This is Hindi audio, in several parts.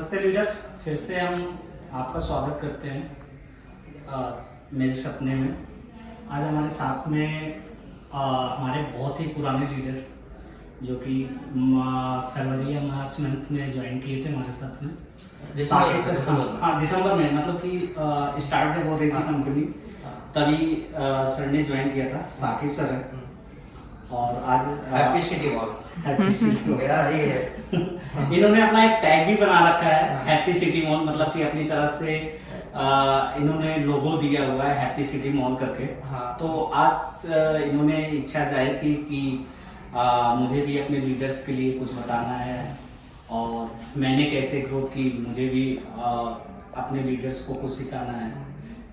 नमस्ते लीडर, फिर से हम आपका स्वागत करते हैं मेरे सपने में। आज हमारे साथ में हमारे बहुत ही पुराने लीडर जो कि फरवरी या मार्च मंथ में ज्वाइन किए थे हमारे साथ में। दिसंबर में, मतलब कि स्टार्ट जब हो रही थी कंपनी तभी सर ने ज्वाइन किया था। साकिब सर है और आज हैप्पी सिटी मॉल मेरा ये है। इन्होंने अपना एक टैग भी बना रखा है हैप्पी सिटी मॉल, मतलब कि अपनी तरफ से इन्होंने लोगो दिया हुआ है हैप्पी सिटी मॉल करके। हाँ। तो आज इन्होंने इच्छा जाहिर की कि मुझे भी अपने लीडर्स के लिए कुछ बताना है और मैंने कैसे ग्रोथ की, मुझे भी अपने लीडर्स को कुछ सिखाना है।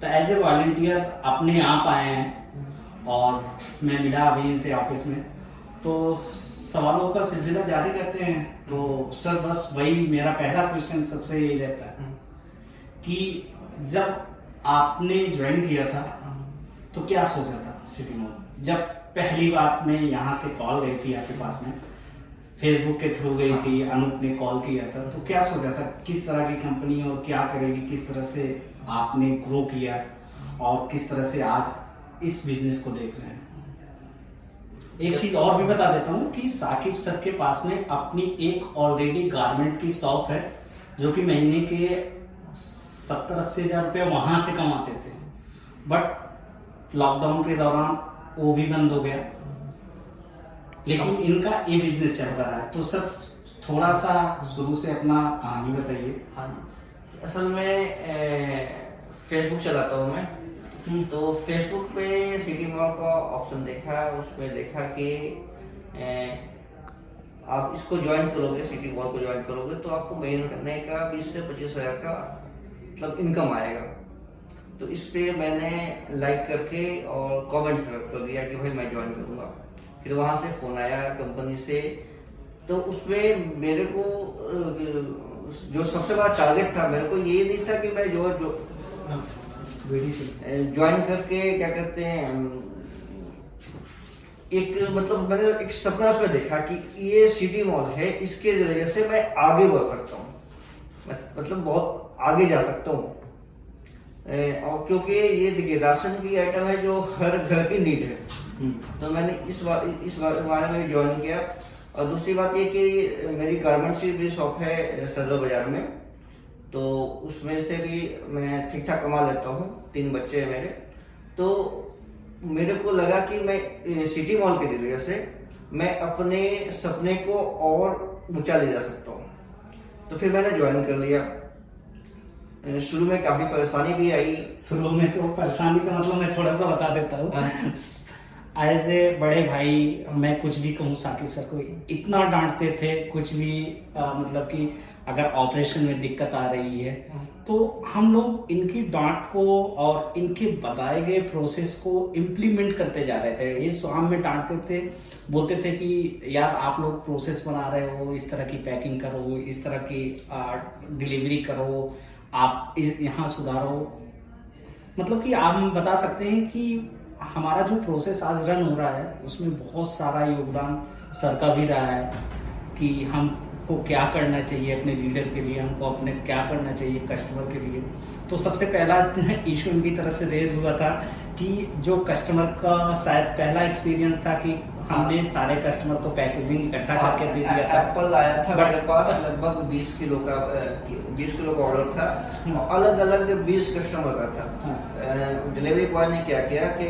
तो एज ए वॉलंटियर अपने आप आए हैं और मैं मिला अभी इनसे ऑफिस में, तो सवालों का सिलसिला जारी करते हैं। तो सर बस वही मेरा पहला क्वेश्चन सबसे यही रहता है कि जब आपने ज्वाइन किया था तो क्या सोचा था सिटी मॉल? जब पहली बार में यहाँ से कॉल गई थी आपके पास में, फेसबुक के थ्रू गई थी, अनूप ने कॉल किया था, तो क्या सोचा था किस तरह की कंपनी और क्या करेगी, किस तरह से आपने ग्रो किया और किस तरह से आज इस बिजनेस को देख रहे हैं? एक चीज और भी बता देता हूँ कि साकिब सर के पास में अपनी एक ऑलरेडी गारमेंट की शॉप है जो कि महीने के 70-80 हजार रुपये वहां से कमाते थे, बट लॉकडाउन के दौरान वो भी बंद हो गया, लेकिन इनका ये बिजनेस चलता रहा है। तो सर थोड़ा सा शुरू से अपना कहानी बताइए। हाँ, असल में फेसबुक चलाता हूँ मैं, तो फेसबुक पे सिटी मॉल का ऑप्शन देखा, उसमें देखा कि आप इसको ज्वाइन करोगे, सिटी मॉल को ज्वाइन करोगे तो आपको महीने का 20 से 25 हजार का मतलब इनकम आएगा। तो इस पे मैंने लाइक करके और कमेंट कर दिया कि भाई मैं ज्वाइन करूँगा। फिर वहाँ से फ़ोन आया कंपनी से, तो उसमें मेरे को जो सबसे बड़ा टारगेट था, मेरे को ये नहीं था कि मैं जो ज्वाइन करके क्या करते हैं, एक मतलब मैंने एक सपना उसमें देखा कि ये सिटी मॉल है, इसके जरिए से मैं आगे बढ़ सकता हूँ, मतलब बहुत आगे जा सकता हूँ। और क्योंकि ये देखिए राशन की आइटम है जो हर घर की नीड है, तो मैंने इस बारे में ज्वाइन किया। और दूसरी बात ये कि मेरी गारमेंट्स की भी शॉप है सदर बाजार में, तो उसमें से भी मैं ठीक ठाक कमा लेता हूँ, 3 बच्चे हैं मेरे। तो मेरे को लगा कि मैं सिटी मॉल के जरिए से मैं अपने सपने को और ऊंचा ले जा सकता हूँ। तो फिर मैंने ज्वाइन कर लिया। शुरू में काफी परेशानी भी आई। शुरू में तो परेशानी का मतलब मैं थोड़ा सा बता देता हूँ। एज ए बड़े भाई मैं कुछ भी कहूँ, साकिब सर को इतना डांटते थे, कुछ भी मतलब कि अगर ऑपरेशन में दिक्कत आ रही है तो हम लोग इनकी डांट को और इनके बताए गए प्रोसेस को इम्प्लीमेंट करते जा रहे थे। इस शाम में डांटते थे, बोलते थे कि यार आप लोग प्रोसेस बना रहे हो, इस तरह की पैकिंग करो, इस तरह की डिलीवरी करो, आप यहाँ सुधारो। मतलब कि आप हम बता सकते हैं कि हमारा जो प्रोसेस आज रन हो रहा है उसमें बहुत सारा योगदान सर का भी रहा है कि हमको क्या करना चाहिए अपने लीडर के लिए, हमको अपने क्या करना चाहिए कस्टमर के लिए। तो सबसे पहला इशू इनकी तरफ से रेज हुआ था कि जो कस्टमर का शायद पहला एक्सपीरियंस था कि हमने सारे कस्टमर को पैकेजिंग इकट्ठा करके दे दिया था। एप्पल आया था मेरे पास लगभग 20 किलो का ऑर्डर था, अलग अलग 20 कस्टमर का था। डिलीवरी बॉय ने क्या किया कि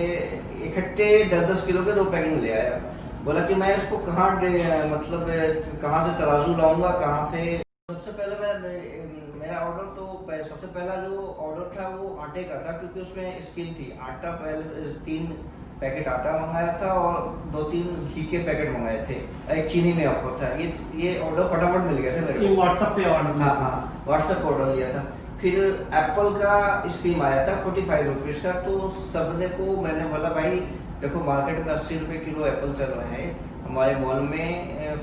इकट्ठे 10-10 किलो के 2 पैकिंग ले आया। बोला कि मैं इसको कहाँ मतलब कहाँ से तराजू लाऊंगा, कहाँ से। सबसे पहले मेरा ऑर्डर तो सबसे पहला जो ऑर्डर था वो आटे का था, क्योंकि उसमें स्कीम थी। आटा पहले 3 पैकेट आटा मंगाया था और 2-3 घी के पैकेट मंगाए थे, एक चीनी में ऑफर था। ये ऑर्डर फटाफट मिल गया था मेरे को। व्हाट्सएप पे ऑर्डर? हाँ, व्हाट्सएप ऑर्डर लिया था। फिर एप्पल का स्कीम आया था 45 रुपीज़ का, तो सबने को मैंने बोला भाई देखो मार्केट में 80 रुपये किलो एप्पल चल रहा है, हमारे मॉल में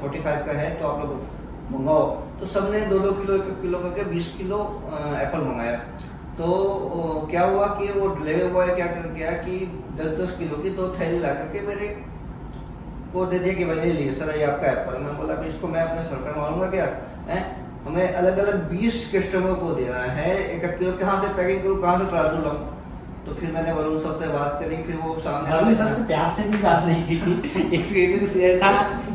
45 का है, तो आप लोग मंगाओ। तो सबने 2-2 किलो 1-1 किलो करके 20 किलो एप्पल मंगाया। तो क्या हुआ कि वो डिलीवरी बॉय क्या कर गया कि 10-10 किलो की 2 थैली ला करके मेरे को दे दिया कि भाई ले लीजिए सर, ये आपका एप्पल। मैं बोला इसको मैं अपने सर पे मारूंगा क्या है। हमें अलग अलग 20 कस्टमर को देना है। 1 किलो कहाँ से पैकिंग करूँ, कहाँ से ट्रांसफर लाऊँ। तो फिर मैंने वरुण सर से बात करी, फिर वो सामने वरुण सर से प्यार से भी बात नहीं की थी। एक्सपीरियंस ये था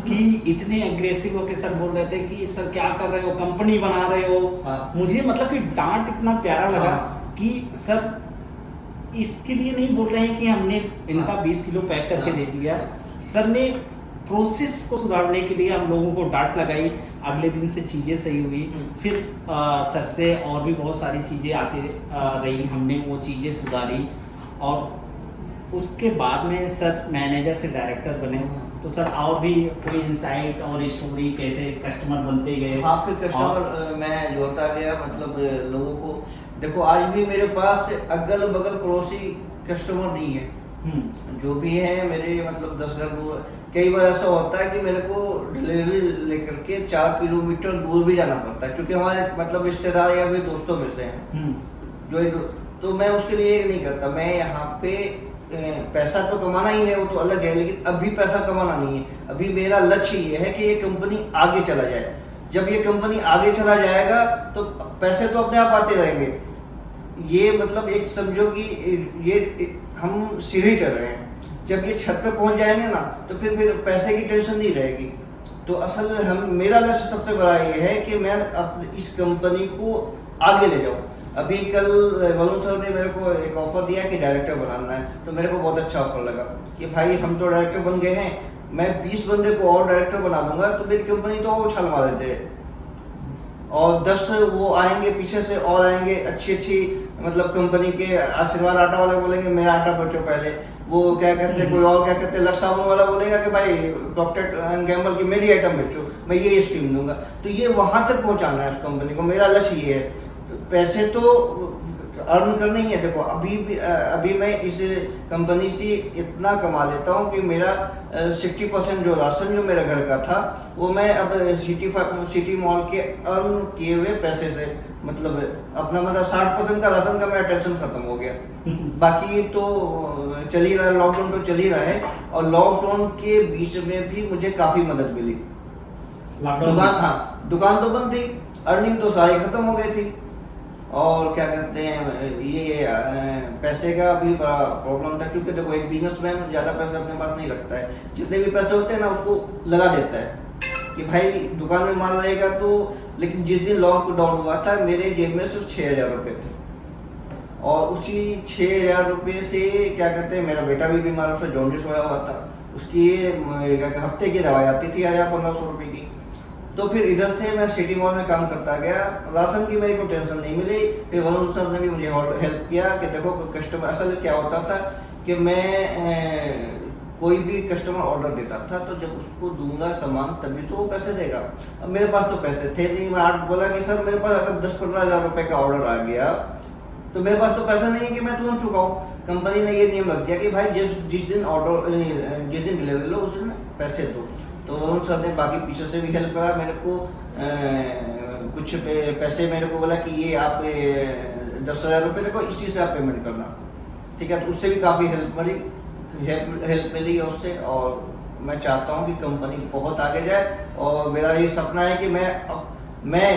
कि इतने अग्रेसिव होकर सर बोल रहे थे कि सर क्या कर रहे हो, कंपनी बना रहे हो। हाँ। मुझे मतलब कि डांट इतना प्यारा लगा हाँ। कि सर इसके लिए नहीं बोल रहे हैं कि हमने इनका हाँ। 20 किलो पैक करके हाँ। दे दिया। सर ने प्रोसेस को सुधारने के लिए हम लोगों को डांट लगाई। अगले दिन से चीज़ें सही हुई। फिर सर से और भी बहुत सारी चीज़ें आती रही, हमने वो चीज़ें सुधारी और उसके बाद में सर मैनेजर से डायरेक्टर बने। तो सर और भी कोई इंसाइट और स्टोरी कैसे कस्टमर बनते गए? हाँ, फिर कस्टमर मैं जोड़ता गया, मतलब लोगों को देखो आज भी मेरे पास अगल बगल पड़ोसी कस्टमर नहीं है। जो भी है मेरे मतलब 10 घर दूर। कई बार ऐसा होता है कि मेरे को डिलीवरी लेकर के 4 किलोमीटर दूर भी जाना पड़ता है, क्योंकि हमारे मतलब रिश्तेदार या फिर दोस्तों में से हैं जो तो मैं उसके लिए ये नहीं करता। मैं यहाँ पे पैसा तो कमाना ही है, वो तो अलग है, लेकिन अभी पैसा कमाना नहीं है। अभी मेरा लक्ष्य ये है कि ये कंपनी आगे चला जाए। जब ये कंपनी आगे चला जाएगा तो पैसे तो अपने आप आते रहेंगे। ये मतलब एक समझो कि ये हम सीढ़ी चढ़ रहे हैं, जब ये छत पे पहुंच जाएंगे ना तो फिर पैसे की टेंशन नहीं रहेगी। तो असल मेरा लक्ष्य सबसे बड़ा ये है कि मैं इस कंपनी को आगे ले जाऊं। अभी कल वरुण सर ने मेरे को एक ऑफर दिया कि डायरेक्टर बनाना है, तो मेरे को बहुत अच्छा ऑफर लगा कि भाई हम तो डायरेक्टर बन गए हैं, मैं 20 बंदे को और डायरेक्टर बना दूंगा तो मेरी कंपनी तो और उछाल मार देते हैं। और 10 वो आएंगे पीछे से और आएंगे अच्छी मतलब कंपनी के आशीर्वाद आटा वाले बोलेंगे मेरा आटा बेचो पहले, वो क्या कहते हैं कोई और क्या कहते हैं लक्ष्य साबुन वाला बोलेगा कि भाई प्रॉक्टर एंड गैम्बल की मेरी आइटम बेचो, मैं ये स्कीम दूंगा। तो ये वहां तक पहुंचाना है उस कंपनी को, मेरा लक्ष्य ये है। पैसे तो अर्न करने ही है। देखो अभी मैं इस कंपनी से इतना कमा लेता हूँ कि मेरा 60% जो राशन जो मेरे घर का था वो मैं अब सिटी मॉल के अर्न किए हुए पैसे से मतलब अपना मतलब 60% का राशन का मेरा टेंशन खत्म हो गया। बाकी तो चल ही रहा है, लॉकडाउन तो चल ही रहा है। और लॉकडाउन के बीच में भी मुझे काफी मदद मिली। दुकान तो बंद थी, अर्निंग तो सारी खत्म हो गई थी। और क्या कहते हैं ये पैसे का भी बड़ा प्रॉब्लम था, क्योंकि देखो एक बिजनेसमैन ज्यादा पैसा अपने पास नहीं लगता है, जितने भी पैसे होते हैं ना उसको लगा देता है कि भाई दुकान में माल रहेगा तो। लेकिन जिस दिन लॉकडाउन हुआ था मेरे जेब में सिर्फ 6,000 रुपये थे, और उसी 6,000 रुपये से क्या कहते हैं मेरा बेटा भी बीमार, उससे जॉन्डिस होया हुआ था, उसकी हफ्ते की दवाई आती थी 1,500 रुपये की। तो फिर इधर से मैं सिटी मॉल में काम करता गया, राशन की मेरे को टेंशन नहीं मिली। फिर वरुण सर ने भी मुझे हेल्प किया कि देखो कस्टमर असल क्या होता था कि मैं कोई भी कस्टमर ऑर्डर देता था तो जब उसको दूंगा सामान तभी तो वो पैसे देगा। अब मेरे पास तो पैसे थे नहीं। मैं आज बोला कि सर मेरे पास अगर 10-15 हज़ार रुपये का ऑर्डर आ गया तो मेरे पास तो पैसा नहीं है कि मैं तुरंत चुकाऊं। कंपनी ने ये नियम रख दिया कि भाई जिस दिन डिलीवरी लो उस दिन पैसे दो। तो वरुण सर ने बाकी पीछे से भी हेल्प करा मेरे को। कुछ पैसे मेरे को बोला कि ये आप 10,000 रुपये देखो इस चीज़ से आप पेमेंट करना, ठीक है। तो उससे भी काफ़ी हेल्प मिली उससे। और मैं चाहता हूँ कि कंपनी बहुत आगे जाए, और मेरा ये सपना है कि मैं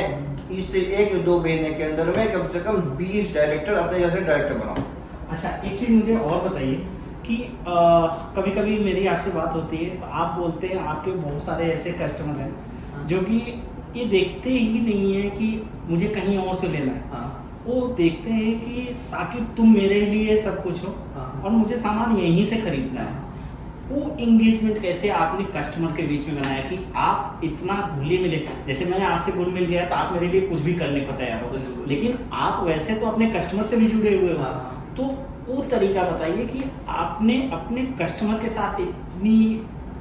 इस 1-2 महीने के अंदर में कम से कम 20 डायरेक्टर अपने जैसे डायरेक्टर बनाऊँ। अच्छा, एक चीज़ मुझे और बताइए कि कभी कभी मेरी आपसे बात होती है तो आप बोलते हैं आपके बहुत सारे ऐसे कस्टमर हैं जो कि ये देखते ही नहीं है कि मुझे कहीं और से लेना है। वो देखते हैं कि साकिब तुम मेरे लिए सब कुछ हो और मुझे सामान यहीं से खरीदना है। वो इंगेजमेंट कैसे आपने कस्टमर के बीच में बनाया कि आप इतना घुले मिले, जैसे मैंने आपसे घुल मिल गया तो आप मेरे लिए कुछ भी करने को तैयार हो, लेकिन आप वैसे तो अपने कस्टमर से भी जुड़े हुए हो। तो वो तरीका बताइए कि आपने अपने कस्टमर के साथ इतनी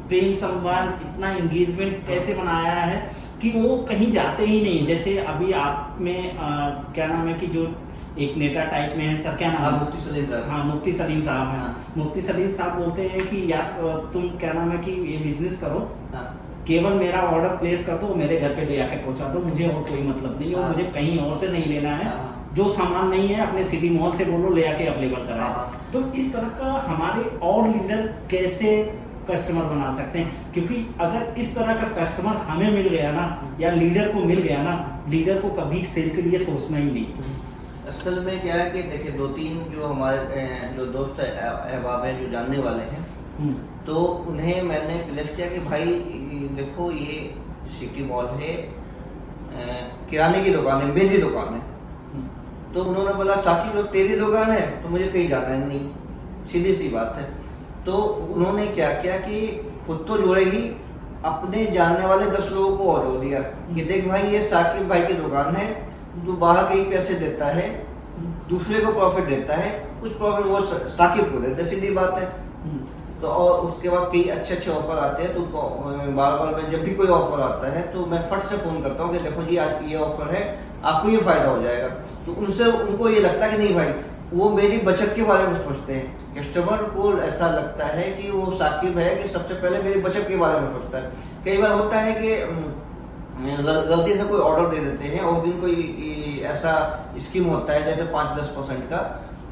प्रेम संबंध, इतना एंगेजमेंट कैसे बनाया है कि वो कहीं जाते ही नहीं। जैसे अभी आप में क्या नाम है कि जो एक नेता टाइप में है सर, क्या नाम है? मुफ्ती सलीम साहब। हाँ, मुफ्ती सलीम साहब हैं। मुफ्ती सलीम साहब बोलते हैं कि यार तुम क्या नाम है कि ये बिजनेस करो, केवल मेरा ऑर्डर प्लेस कर दो, मेरे घर पे ले आके पहुंचा दो, मुझे और कोई मतलब नहीं है, मुझे कहीं और से नहीं लेना है। जो सामान नहीं है अपने सिटी मॉल से बोलो ले आके अवेलेबल कराए। तो इस तरह का हमारे और लीडर कैसे कस्टमर बना सकते हैं। क्योंकि अगर इस तरह का कस्टमर हमें मिल गया ना, या लीडर को मिल गया ना, लीडर को कभी सेल के लिए सोचना ही नहीं। असल में क्या है कि देखिए 2-3 जो हमारे जो दोस्त अहबाब हैं जो जानने वाले हैं, तो उन्हें मैंने प्लेस किया कि भाई देखो ये सिटी मॉल है, किराने की दुकान है, मेरी दुकान है। तो उन्होंने बोला साकिब जब तेरी दुकान है तो मुझे कहीं जाना ही नहीं, सीधी सी बात है। तो उन्होंने क्या किया कि खुद तो जोड़ेगी, अपने जानने वाले 10 लोगों को और जोड़ दिया कि देख भाई ये साकिब भाई की दुकान है, जो बाहर कहीं पैसे देता है, दूसरे को प्रॉफिट देता है, कुछ प्रॉफिट वो साकिब को देता है, सीधी बात है। तो और उसके बाद कई अच्छे ऑफर आते हैं, तो बार बार मैं जब भी कोई ऑफर आता है तो मैं फट से फोन करता हूँ कि देखो जी आज ये ऑफर है, आपको ये फायदा हो जाएगा। तो उनसे उनको ये लगता है कि नहीं भाई वो मेरी बचत के बारे में सोचते हैं। कस्टमर को ऐसा लगता है कि वो साकिब है कि सबसे पहले मेरी बचत के बारे में सोचता है। कई बार होता है कि गलती से कोई ऑर्डर दे देते हैं और दिन कोई ऐसा स्कीम होता है जैसे 5-10% का,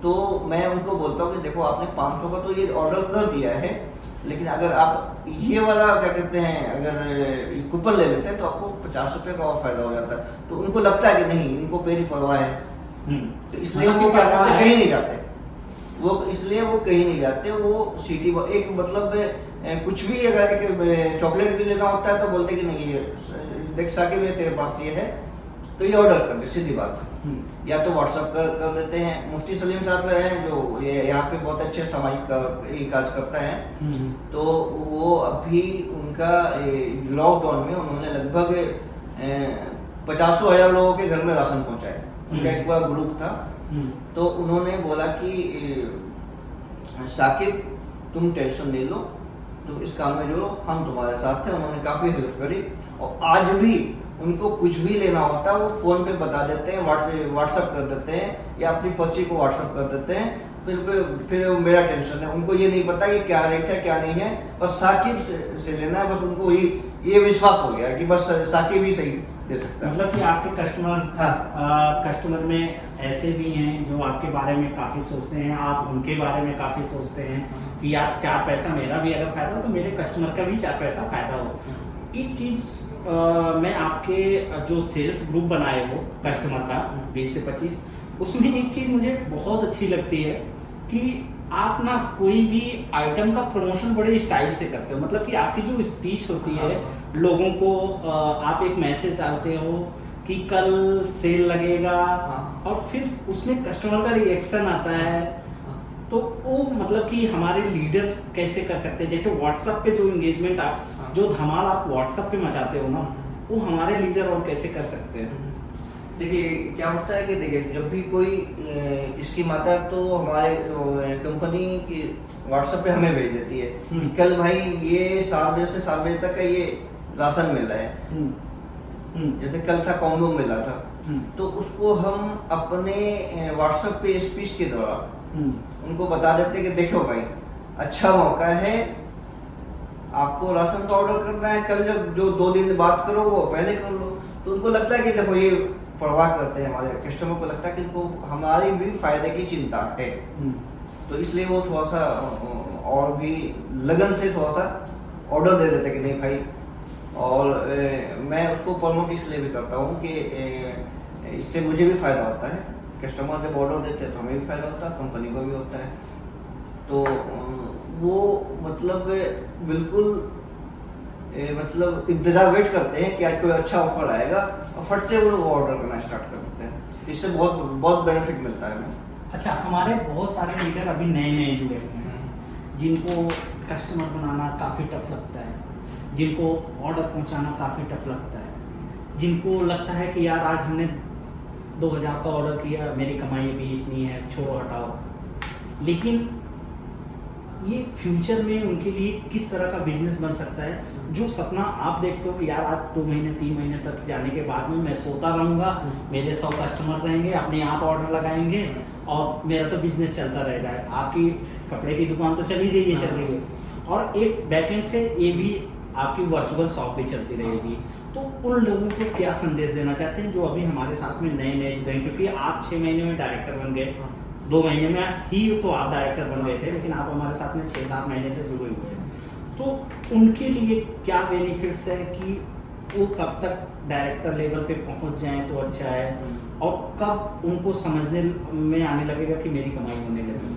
तो मैं उनको बोलता हूँ कि देखो आपने 500 का तो ये ऑर्डर कर दिया है, लेकिन अगर आप ये वाला क्या कहते हैं अगर कूपन ले लेते हैं तो आपको 50 रुपये का और फायदा हो जाता है। तो उनको लगता है कि नहीं इनको मेरी परवाह है, तो इसलिए वो क्या करते हैं कहीं नहीं जाते, वो इसलिए वो कहीं नहीं जाते। वो सिटी एक मतलब कुछ भी अगर एक चॉकलेट भी लेना होता है तो बोलते कि नहीं ये देख साकिब ये तेरे पास ये है तो ये ऑर्डर कर दे, सीधी बात है। या तो व्हाट्सएप कर देते हैं। मुफ्ती सलीम साहब हैं जो ये यहाँ पे बहुत अच्छे सामाजिक काज करता है, तो वो अभी उनका लॉकडाउन में उन्होंने लगभग 50,000 लोगों के घर में राशन पहुंचाया। उनका एक पूरा ग्रुप था, तो उन्होंने बोला कि साकिब तुम टेंशन नहीं लो, तुम इस काम में जुड़ो, हम तुम्हारे साथ हैं। उन्होंने काफी हेल्प करी और आज भी उनको कुछ भी लेना होता है वो फोन पे बता देते हैं, व्हाट्सएप कर देते हैं या अपनी पर्ची को व्हाट्सएप कर देते हैं। फिर मेरा टेंशन है, उनको ये नहीं पता कि क्या रेट है क्या नहीं है, बस साकिब से लेना है। बस उनको ये विश्वास हो गया कि बस साकिब ही सही दे सकता है। मतलब कि आपके कस्टमर में ऐसे भी हैं जो आपके बारे में काफी सोचते हैं, आप उनके बारे में काफी सोचते हैं कि यार 4 पैसा मेरा भी अगर फायदा हो तो मेरे कस्टमर का भी 4 पैसा फायदा हो। एक चीज मैं आपके जो सेल्स ग्रुप बनाए हो कस्टमर का 20 से 25, उसमें एक चीज मुझे बहुत अच्छी लगती है कि आप ना कोई भी आइटम का प्रमोशन बड़े स्टाइल से करते हो। मतलब कि आपकी जो स्पीच होती है लोगों को, आप एक मैसेज डालते हो कि कल सेल लगेगा, और फिर उसमें कस्टमर का रिएक्शन आता है। तो वो मतलब कि हमारे लीडर कैसे कर सकते हैं, जैसे व्हाट्सएप पे जो एंगेजमेंट आप जो धमाल आप व्हाट्सएप पे मचाते हो ना, वो हमारे लीडर और कैसे कर सकते हैं। देखिए क्या होता है कि देखिए जब भी कोई स्कीम आता है तो हमारे कंपनी की व्हाट्सएप पे हमें भेज देती है कि कल भाई ये 7 बजे से 7 बजे तक का ये राशन मिल रहा है। जैसे कल था कॉम्बो मिला था, तो उसको हम अपने व्हाट्सएप पे स्पीच के दौरान उनको बता देते कि देखो भाई अच्छा मौका है, आपको राशन का ऑर्डर करना है, कल जब जो 2 दिन बात करो वो पहले कर लो। तो उनको लगता है कि देखो ये परवाह करते हैं, हमारे कस्टमर को लगता है कि इनको हमारी भी फायदे की चिंता है। तो इसलिए वो थोड़ा सा और भी लगन से थोड़ा सा ऑर्डर दे देते कि नहीं भाई। और मैं उसको प्रमोट इसलिए भी करता हूँ कि इससे मुझे भी फायदा होता है, कस्टमर जब ऑर्डर देते हैं तो हमें भी फायदा होता है, कंपनी को भी होता है। तो वो मतलब बिल्कुल मतलब इंतजार वेट करते हैं कि आज कोई अच्छा ऑफर आएगा और फट से वो ऑर्डर करना स्टार्ट कर देते हैं। इससे बहुत बेनिफिट मिलता है हमें। अच्छा, हमारे बहुत सारे लीडर अभी नए जुड़े हुए हैं जिनको कस्टमर बनाना काफ़ी टफ लगता है, जिनको ऑर्डर पहुंचाना काफ़ी टफ लगता है, जिनको लगता है कि यार आज हमने 2000 का ऑर्डर किया, मेरी कमाई भी इतनी है, छोड़ो हटाओ। लेकिन ये फ्यूचर में उनके लिए किस तरह का बिजनेस बन सकता है, जो सपना आप देखते हो कि यार आज 2 महीने 3 महीने तक जाने के बाद में मैं सोता रहूँगा, मेरे 100 कस्टमर रहेंगे, अपने आप ऑर्डर लगाएंगे और मेरा तो बिजनेस चलता रहेगा। आपकी कपड़े की दुकान तो चल ही रही है, और एक बैकएंड से ये भी आपकी वर्चुअल शॉप भी चलती रहेगी। तो उन लोगों को क्या संदेश देना चाहते हैं जो अभी हमारे साथ में नए जुड़े हैं, क्योंकि आप 6 महीने में डायरेक्टर बन गए, 2 महीने में ही तो आप डायरेक्टर बन गए थे, लेकिन आप हमारे साथ में 6-7 महीने से जुड़े हुए हैं। तो उनके लिए क्या बेनिफिट्स है कि वो कब तक डायरेक्टर लेवल पे पहुंच जाएं तो अच्छा है, और कब उनको समझने में आने लगेगा कि मेरी कमाई होने लगी?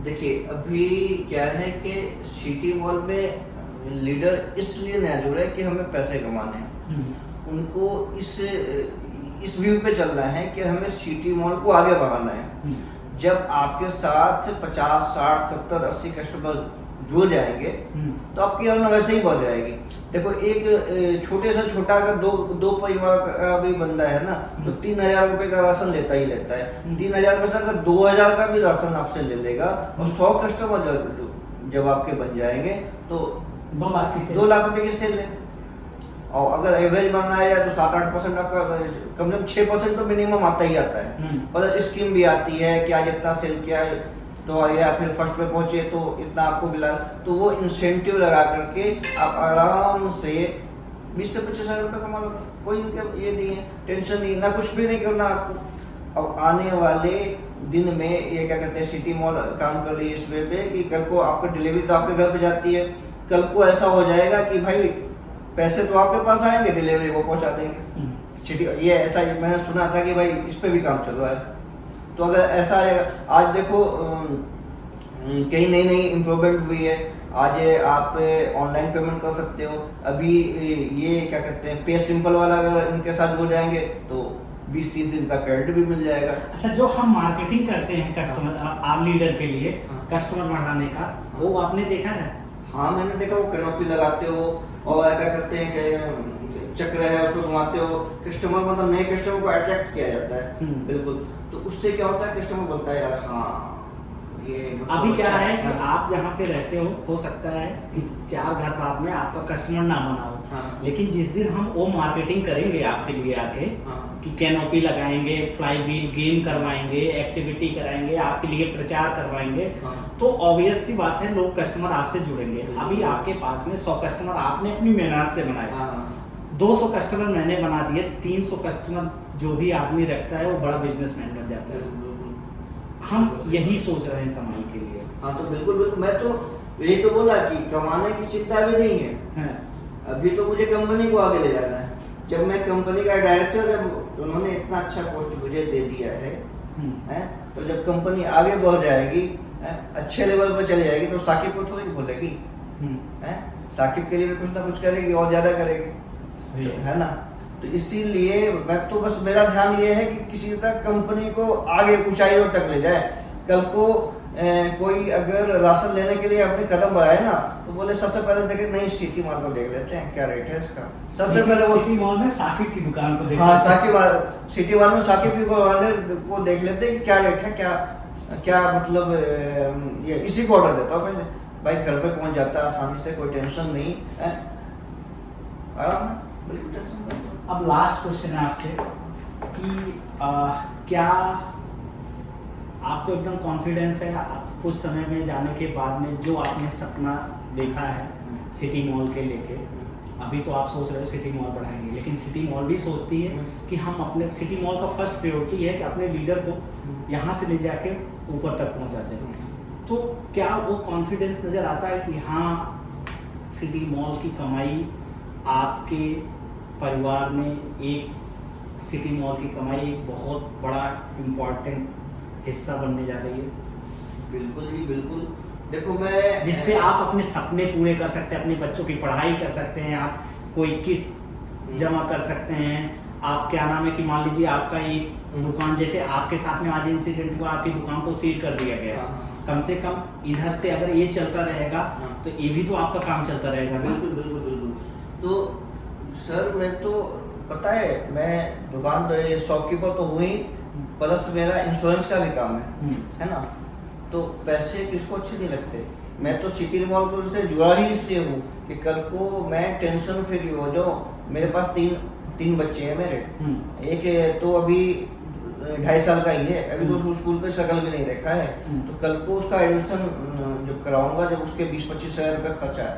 देखिए अभी क्या है कि सिटी मॉल में लीडर इसलिए नया जुड़ा है कि हमें पैसे कमाने हैं। उनको इस व्यू पे चलना है कि हमें सिटी मॉल को आगे बढ़ाना है। जब आपके साथ 50, 60, 70, 80 कस्टमर जुड़ जाएंगे तो आपकी अर्न वैसे ही बढ़ जाएगी। देखो एक छोटे से छोटा अगर दो परिवार का भी बंदा है ना, तो 3,000 रुपए का राशन लेता ही लेता है। 3,000 में से अगर 2,000 का भी राशन आपसे ले लेगा और 100 कस्टमर जब आपके बन जाएंगे तो 2 लाख की 2 लाख रुपए की सेल है। और अगर एवरेज मानना है तो 7-8% आपका कम से कम 6% तो मिनिमम आता ही आता है। पर स्कीम भी आती है कि आज इतना सेल किया है तो या फिर फर्स्ट पे पहुंचे तो इतना आपको मिला, तो वो इंसेंटिव लगा करके आप आराम से 20 से 25 हज़ार रुपये कमा लो। कोई उनके ये नहीं है, टेंशन नहीं, ना कुछ भी नहीं करना आपको। अब आने वाले दिन में ये क्या कहते हैं, सिटी मॉल काम कर रही है इस वे पे कि कल को आपका डिलीवरी तो आपके घर पे जाती है, कल को ऐसा हो जाएगा कि भाई पैसे तो आपके पास आएंगे, डिलीवरी वो पहुंचा देंगे। सिटी ये ऐसा मैंने सुना था कि भाई इस पे भी काम चल रहा है। तो अगर ऐसा आएगा, आज देखो कई नई इम्प्रूवमेंट हुई है। आज आप ऑनलाइन पेमेंट कर सकते हो। अभी ये क्या कहते हैं, पे सिंपल वाला अगर इनके साथ हो जाएंगे तो 20-30 दिन का क्रेडिट भी मिल जाएगा। अच्छा, जो हम मार्केटिंग करते हैं कस्टमर आप लीडर के लिए, कस्टमर बढ़ाने का, वो आपने देखा है? हाँ मैंने देखा, वो कैनोपी लगाते हो और क्या कहते हैं कि चक्र है उसको घुमाते हो, कस्टमर मतलब नए कस्टमर को अट्रैक्ट किया जाता है। बिल्कुल, तो उससे क्या होता है, कस्टमर बोलता है यार हाँ ये अभी क्या अच्छा है कि आप जहाँ पे रहते हो सकता है कि 4 घर बाद में आपका कस्टमर ना बना हो, हाँ। लेकिन जिस दिन हम वो मार्केटिंग करेंगे आपके लिए आके, हाँ। कि कैनोपी लगाएंगे, फ्लाई व्हील गेम करवाएंगे, एक्टिविटी कराएंगे, आपके लिए प्रचार करवाएंगे, हाँ। तो ऑब्वियस सी बात है लोग कस्टमर आपसे जुड़ेंगे। अभी आपके पास में 100 कस्टमर आपने अपनी मेहनत से बनाए, हाँ। 200 कस्टमर मैंने बना दिए, 300 कस्टमर जो भी आदमी रखता है वो बड़ा बिजनेसमैन बन जाता है। हम यही सोच रहे हैं कमाई के लिए। हाँ तो बिल्कुल, मैं तो यही तो बोला कि कमाने की चिंता भी नहीं है। अभी तो मुझे कंपनी को आगे ले जाना है। जब मैं कंपनी का डायरेक्टर, जब उन्होंने इतना अच्छा पोस्ट मुझे दे दिया है, तो जब कंपनी आगे बढ़ जाएगी, अच्छे लेवल पर चली जाएगी, तो साकिब को थोड़ी भूलेगी। साकिब के लिए भी कुछ ना कुछ करेगी और ज्यादा करेगी, है ना। तो इसीलिए मैं तो बस, मेरा ध्यान ये है कि किसी तरह कंपनी को आगे ऊंचाइयों तक ले जाए। कल को कोई अगर राशन लेने के लिए अपने कदम बढ़ाए ना, तो बोले सबसे पहले देखे नहीं सिटी मॉल को देख लेते हैं क्या रेट है इसका। सबसे पहले वो सिटी मॉल में साकिब की दुकान को देख, हाँ सिटी मॉल में साकिब को देख लेते हैं कि क्या रेट है, क्या मतलब ये इसी को ऑर्डर देता हूँ पहले। भाई घर पे पहुंच जाता है आसानी से, कोई टेंशन नहीं है, आराम है, बिल्कुल टेंशन नहीं। अब लास्ट क्वेश्चन है आपसे कि क्या आपको एकदम कॉन्फिडेंस है कुछ समय में जाने के बाद में जो आपने सपना देखा है सिटी मॉल के लेके, अभी तो आप सोच रहे हो सिटी मॉल बढ़ाएंगे, लेकिन सिटी मॉल भी सोचती है कि हम अपने सिटी मॉल का फर्स्ट प्रायोरिटी है कि अपने लीडर को यहाँ से ले जाके ऊपर तक पहुँचाते हैं, तो क्या वो कॉन्फिडेंस नज़र आता है कि हाँ सिटी मॉल की कमाई आपके परिवार में, एक सिटी मॉल की कमाई एक बहुत बड़ा इम्पोर्टेंट हिस्सा बनने जा रही है? बिल्कुल जी बिल्कुल। देखो मैं, जिससे आप अपने सपने पूरे कर सकते हैं, अपने बच्चों की पढ़ाई कर सकते हैं, आप कोई किस्त जमा कर सकते हैं, आप क्या नाम है कि मान लीजिए आपका एक दुकान, जैसे आपके साथ में आज इंसिडेंट हुआ, आपकी दुकान को सील कर दिया गया, कम से कम इधर से अगर ये चलता रहेगा तो ये भी तो आपका काम चलता रहेगा। बिल्कुल बिल्कुल बिल्कुल। तो सर मैं तो पता है, मैं दुकान शॉपकीपर तो हुई, प्लस मेरा इंश्योरेंस का भी काम है ना। तो पैसे किसको अच्छे नहीं लगते। मैं तो सिटी मॉल को से जुड़ा ही इसलिए हूँ कि कल को मैं टेंशन फ्री हो जाऊँ। मेरे पास तीन बच्चे हैं मेरे, एक तो अभी 2.5 साल का ही है, अभी तो उसको स्कूल पे शक्ल भी नहीं देखा है। तो कल को उसका एडमिशन जब कराऊंगा, जब उसके 20-25 हज़ार रुपये खर्चा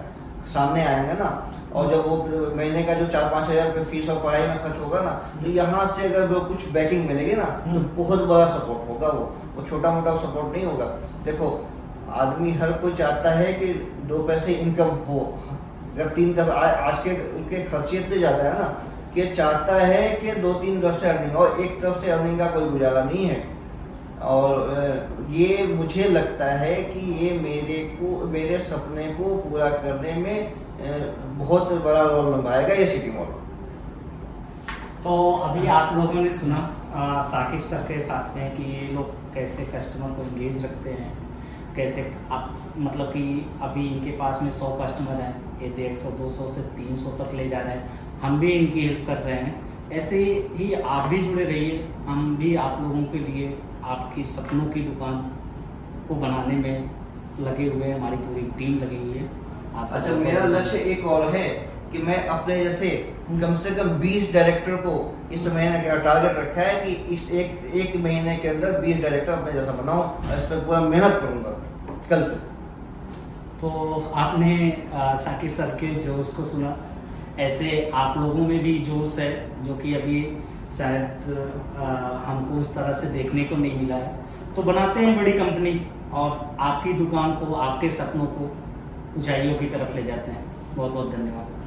सामने आएंगे ना, और जब वो महीने का जो 4-5 हज़ार रुपये फीस और पढ़ाई में खर्च होगा ना, तो यहाँ से अगर वो कुछ बैकिंग मिलेगी ना, तो बहुत बड़ा सपोर्ट होगा। वो छोटा मोटा सपोर्ट नहीं होगा। देखो आदमी हर कोई चाहता है कि 2 पैसे इनकम हो। अगर 3 तरफ आज के खर्चे इतने ज़्यादा है ना कि चाहता है कि 2-3 तरफ से अर्निंग, और एक तरफ से अर्निंग का कोई गुजारा नहीं है। और ये मुझे लगता है कि ये मेरे सपने को पूरा करने में बहुत बड़ा रोल निभाएगा ये सिटी मॉल। तो अभी आप लोगों ने सुना साकिब सर के साथ में कि ये लोग कैसे कस्टमर को इंगेज रखते हैं, कैसे आप मतलब कि अभी इनके पास में 100 कस्टमर हैं, ये 150, 200 से 300 तक ले जा रहे हैं। हम भी इनकी हेल्प कर रहे हैं, ऐसे ही आप भी जुड़े रहिए। हम भी आप लोगों के लिए आपकी सपनों की दुकान को बनाने में लगे हुए हैं, हमारी पूरी टीम लगी हुई है। आप अच्छा, मेरा लक्ष्य एक और है कि मैं अपने जैसे कम से कम 20 डायरेक्टर को इस महीने का टारगेट रखा है कि इस एक महीने के अंदर 20 डायरेक्टर अपने जैसा बनाऊं, और इस पर पूरा मेहनत करूंगा कल से। तो आपने साकिब सर के जोश को सुना, ऐसे आप लोगों में भी जोश है जो कि अभी शायद हमको उस तरह से देखने को नहीं मिला है। तो बनाते हैं बड़ी कंपनी और आपकी दुकान को, आपके सपनों को ऊंचाइयों की तरफ ले जाते हैं। बहुत बहुत धन्यवाद।